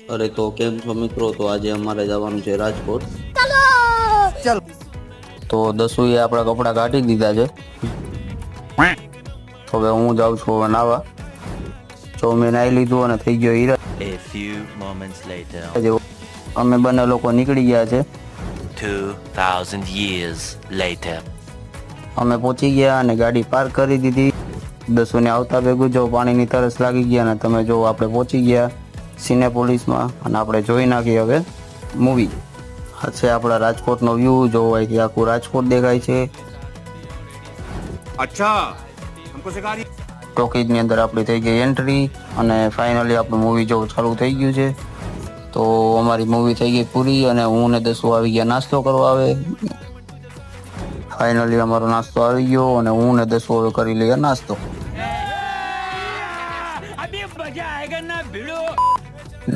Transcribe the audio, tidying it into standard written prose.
અરે તો કેમ છો મિત્રો? તો આજે અમારે જવાનું છે રાજકોટ. ચાલો તો દસુએ આપણા કપડાં કાઢી દીધા છે. તો હવે હું જાઉં છું હવે નાવા. જો મેં નાઈ લીધું અને થઈ ગયો હીરા A few moments later. જેવો. અમે બંને લોકો નીકળી ગયા છે. 2000 years later. અમે પહોંચી ગયા અને ગાડી પાર્ક કરી દીધી. દસુને આવતા ભેગું જો પાણીની તરસ લાગી ગયા અને તમે જો આપણે પહોંચી ગયા સિનેપોલિસમાં અને આપણે જોઈ નાખી હવે મૂવી. આ છે આપણા રાજકોટનો વ્યૂ. જોવો અહીંથી આખું રાજકોટ દેખાય છે. અચ્છા हमको सिखा रही ટોકીજની અંદર આપણી થઈ ગઈ એન્ટ્રી અને ફાઇનલી આપણું મૂવી જોવું ચાલુ થઈ ગયું છે. તો અમારી મૂવી થઈ ગઈ પૂરી અને હું ને દસુ આવી ગયા નાસ્તો કરવા. આવે ફાઇનલી અમારો નાસ્તો આવી ગયો અને હું ને દસુ હવે કરી લઈએ નાસ્તો.